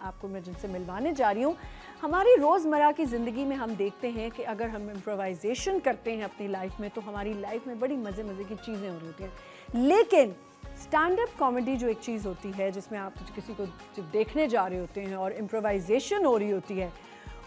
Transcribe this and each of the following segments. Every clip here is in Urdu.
آپ کو میں جن سے ملوانے جا رہی ہوں. ہماری روزمرہ کی زندگی میں ہم دیکھتے ہیں کہ اگر ہم امپرووائزیشن کرتے ہیں اپنی لائف میں تو ہماری لائف میں بڑی مزے کی چیزیں ہو رہی ہوتی ہیں. لیکن اسٹینڈ اپ کامیڈی جو ایک چیز ہوتی ہے جس میں آپ کسی کو دیکھنے جا رہے ہوتے ہیں اور امپرووائزیشن ہو رہی ہوتی ہے,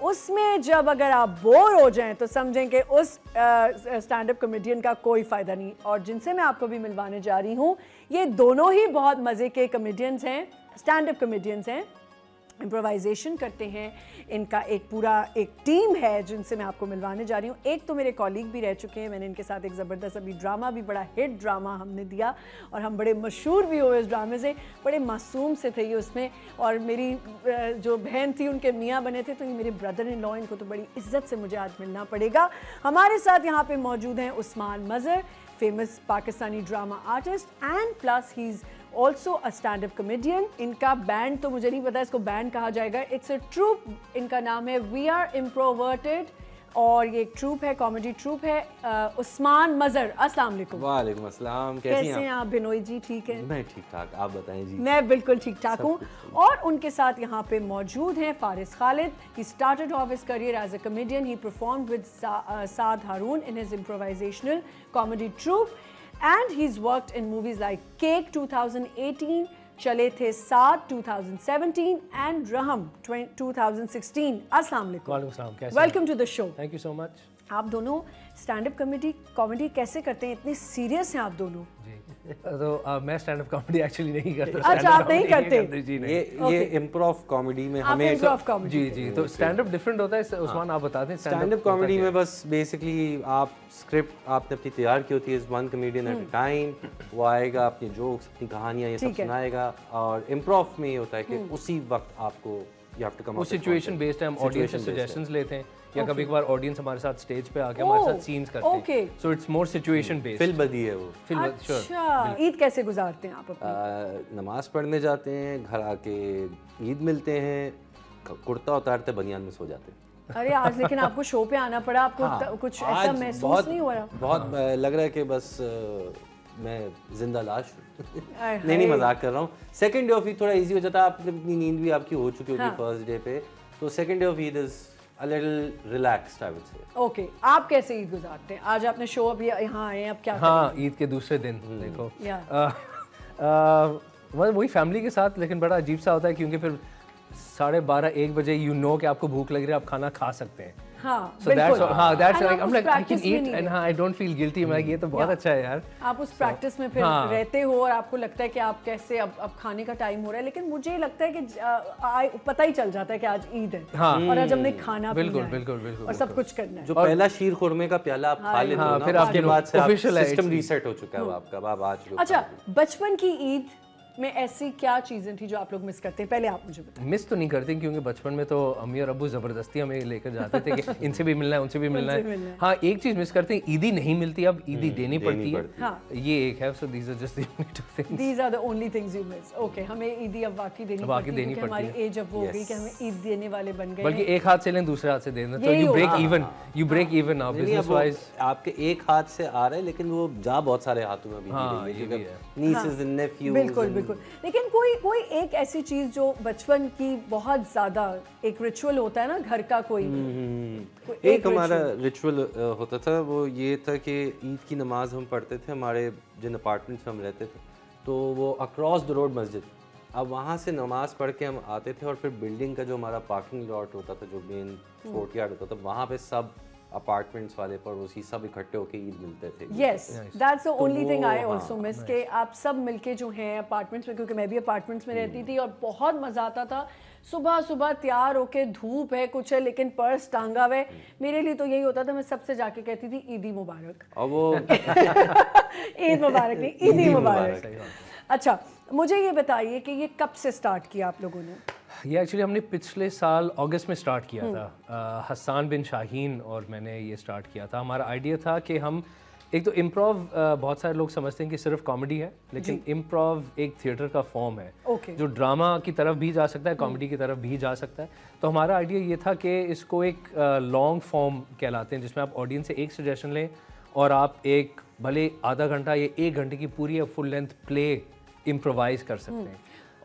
اس میں جب اگر آپ بور ہو جائیں تو سمجھیں کہ اس اسٹینڈ اپ کامیڈین کا کوئی فائدہ نہیں. اور جن سے میں آپ کو بھی ملوانے جا رہی ہوں یہ دونوں ہی بہت مزے کے کامیڈینز ہیں, اسٹینڈ اپ کامیڈینز ہیں, امپرووائزیشن کرتے ہیں. ان کا ایک پورا ایک ٹیم ہے جن سے میں آپ کو ملوانے جا رہی ہوں. ایک تو میرے کولیگ بھی رہ چکے ہیں, میں نے ان کے ساتھ ایک زبردست ابھی ڈرامہ بھی, بڑا ہٹ ڈرامہ ہم نے دیا اور ہم بڑے مشہور بھی ہوئے اس ڈرامے سے. بڑے معصوم سے تھے یہ اس میں, اور میری جو بہن تھی ان کے میاں بنے تھے, تو یہ میرے بردر ان لا, ان کو تو بڑی عزت سے مجھے آج ملنا پڑے گا. ہمارے ساتھ یہاں پہ موجود ہیں Usman Mazhar, famous Pakistani drama artist, and plus he is also a stand up comedian. ان کا بینڈ تو مجھے نہیں پتا اس کو بینڈ کہا جائے گا, اٹس اے ٹروپ, ان کا نام ہے وی آر امپروورٹڈ, اور یہ ایک ٹروپ ہے, کامیڈی ٹروپ ہے. عثمان مظہر, السلام علیکم. وعلیکم السلام, کیسے ہیں آپ؟ بنوئی جی ٹھیک ہے؟ میں ٹھیک ٹھاک, آپ بتائیں جی. میں بالکل ٹھیک ٹھاک ہوں. اور ان کے ساتھ یہاں پہ موجود ہیں فارس خالد. He started off his career as a comedian. He performed with Saad Haroon in his improvisational comedy troupe. And he's worked in movies like Cake 2018, Chale The Saath 2017 and Raham 2016. Assalamu alaikum. وعلیکم السلام, کیسے ہیں؟ Welcome to the show. Thank you so much. آپ دونوں اسٹینڈ اپ کامیڈی کیسے کرتے ہیں؟ اتنے سیریس ہیں آپ دونوں. جی تو میں اسٹینڈ اپ کامیڈی ایکچولی نہیں کرتا. اچھا, آپ نہیں کرتے؟ جی یہ امپروو کامیڈی میں ہمیں جی جی تو اسٹینڈ اپ ڈفرینٹ ہوتا ہے. عثمان آپ بتا دیں. اسٹینڈ اپ کامیڈی میں بس بیسکلی آپ اسکرپٹ آپ نے اپنی تیار کی ہوتی ہے, one comedian at a time, وہ آئے گا اپنی جوکس, اپنی کہانیاں یہ سب سنائے گا. اور امپروو میں یہ ہوتا ہے کہ اسی وقت آپ کو وہ سچویشن بیسڈ ہے, ہم آڈینس سے سجیشنز لیتے ہیں, یا کبھی کبھار آڈینس ہمارے ساتھ اسٹیج پہ آ کے ہمارے ساتھ سینز کرتے ہیں. So it's more situation based. فل بدی ہے وہ. اچھا, عید کیسے گزارتے ہیں آپ اپنی؟ نماز پڑھنے جاتے ہیں, گھر آ کے عید ملتے ہیں, کرتا اتارتے بنیان میں سو جاتے ہیں. ارے آج لیکن آپ کو شو پہ آنا پڑا, آپ کو کچھ ایسا محسوس نہیں ہو رہا؟ بہت لگ رہا ہے کہ بس میں زندہ لاش ہوں. نہیں مذاق کر رہا ہوں. سیکنڈ ڈے آف عید تھوڑا ایزی ہو جاتا ہے, آپ اپنی نیند بھی آپ کی ہو چکی ہوگی فرسٹ ڈے پہ, تو second day of Eid is a little relaxed I would say. Okay, آپ کیسے عید گزارتے ہیں؟ آج آپ نے شو اب یہاں آئے ہیں, اب کیا؟ ہاں, عید کے دوسرے دن دیکھو وہی فیملی کے ساتھ, لیکن بڑا عجیب سا ہوتا ہے کیونکہ پھر 12:30-1 بجے یو نو کہ آپ کو بھوک لگ رہی ہے, آپ کھانا کھا سکتے ہیں. ہاں that's like I'm like I can eat and I don't feel guilty. میں یہ تو بہت اچھا ہے یار. آپ اس پریکٹس میں پھر رہتے ہو اور آپ کو لگتا ہے کہ آپ کیسے اب کھانے کا ٹائم ہو رہا ہے, لیکن مجھے لگتا ہے کہ پتہ ہی چل جاتا ہے کہ آج عید ہے اور آج ہم نے کھانا پینا ہے اور سب کچھ کرنا ہے. جو پہلا شیر خورمے کا پیالہ آپ کھا لیتے ہو نا, پھر آپ کے بعد سے سسٹم ریسیٹ ہو چکا ہے آپ کا, اب آ چکے. اچھا, بچپن کی عید میں ایسی کیا چیزیں تھیں جو آپ لوگ مس کرتے ہیں؟ پہلے آپ مجھے بتائیں. مس تو نہیں کرتے کیونکہ بچپن میں تو امی اور ابو زبردستی ہمیں لے کر جاتے تھے کہ ان سے بھی ملنا ہے, ان سے بھی ملنا ہے. ہاں, ایک چیز مس کرتے ہیں, عیدی نہیں ملتی, اب عیدی دینی پڑتی ہے, یہ ایک ہے. So these are just these are the only things you miss. Okay, ہمیں عیدی اب واقعی دینی پڑتی ہے, ہماری ایج اب ہو گئی کہ ہمیں عید دینے والے بن گئے. بلکہ ایک ہاتھ سے لیں دوسرے ہاتھ سے دیں, تو یو بریک ایون نا بزنس وائز. آپ کے ایک ہاتھ سے آ رہے ہیں لیکن وہ جا بہت سارے ہاتھوں میں بھی دے رہی ہے, نیسز اینڈ نیفیوز. بالکل بالکل. لیکن کوئی ایک ایسی چیز جو بچپن کی بہت زیادہ ایک ریچول ہوتا ہے نا گھر کا, کوئی ایک ہمارا ریچول ہوتا تھا, وہ یہ تھا کہ عید کی نماز ہم پڑھتے تھے, ہمارے جن اپارٹمنٹس میں ہم رہتے تھے تو وہ اکراس دا روڈ مسجد, اب وہاں سے نماز پڑھ کے ہم آتے تھے, اور پھر بلڈنگ کا جو ہمارا پارکنگ لاٹ ہوتا تھا, جو مین کورٹ یارڈ ہوتا تھا, وہاں پہ سب اپارٹمنٹس والے پڑوسی سب اکٹھے ہو کے عید ملتے تھے. Yes, that's the only thing I also miss, کہ آپ سب مل کے جو ہیں اپارٹمنٹس میں, کیونکہ میں بھی اپارٹمنٹس میں رہتی تھی, اور بہت مزہ آتا تھا. صبح تیار ہو کے, دھوپ ہے کچھ ہے لیکن پرس ٹانگا ہوا ہے, میرے لیے تو یہی ہوتا تھا, میں سب سے جا کے کہتی تھی عیدی مبارک. اور وہ عید مبارک نہیں, عیدی مبارک. اچھا, مجھے یہ بتائیے کہ یہ کب سے اسٹارٹ کیا آپ لوگوں نے؟ یہ ایکچولی ہم نے پچھلے سال اگست میں اسٹارٹ کیا تھا, حسان بن شاہین اور میں نے یہ اسٹارٹ کیا تھا. ہمارا آئیڈیا تھا کہ ہم ایک تو امپروو, بہت سارے لوگ سمجھتے ہیں کہ صرف کامیڈی ہے, لیکن امپروو ایک تھیٹر کا فارم ہے جو ڈرامہ کی طرف بھی جا سکتا ہے, کامیڈی کی طرف بھی جا سکتا ہے. تو ہمارا آئیڈیا یہ تھا کہ اس کو ایک لانگ فارم کہلاتے ہیں, جس میں آپ آڈینس سے ایک سجیشن لیں اور آپ ایک بھلے آدھا گھنٹہ یا 1 گھنٹے کی پوری فل لینتھ پلے امپرووائز کر سکتے ہیں.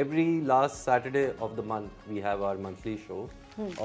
every last Saturday of the month we have our monthly show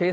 6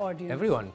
audience? everyone.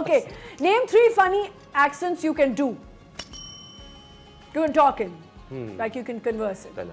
Okay, name 3 funny accents you can do. You can talk in, like you can converse in.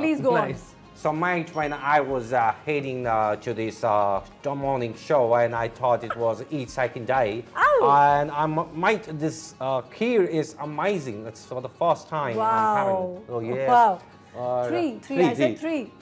please go on. So mate, when I was heading to this morning show, and I thought it was each second day, and mate, this here is amazing. It's for the first time I'm having it. Oh yeah. Wow. Three. I said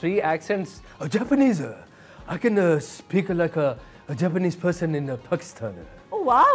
3 accents. Japanese. I can speak like a Japanese person in Pakistan. Oh wow.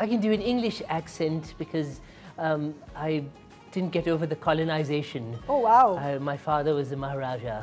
I can do an English accent because I didn't get over the colonization. Oh wow. My father was a Maharaja.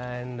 And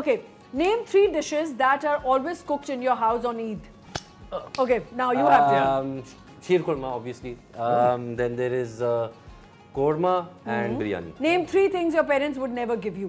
Okay. Name 3 dishes that are always cooked in your house on Eid. Okay, now you have to. Sheer korma, obviously. Then there is korma and biryani. Name 3 things your parents would never give you.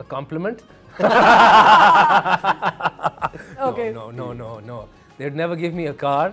A compliment? Okay. No. They'd never give me a car.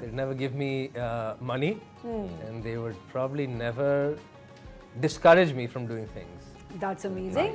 They'd never give me money. And they would probably never discourage me from doing things. That's amazing.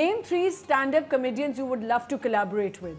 Name 3 stand-up comedians you would love to collaborate with.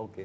Okay.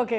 Okay.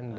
And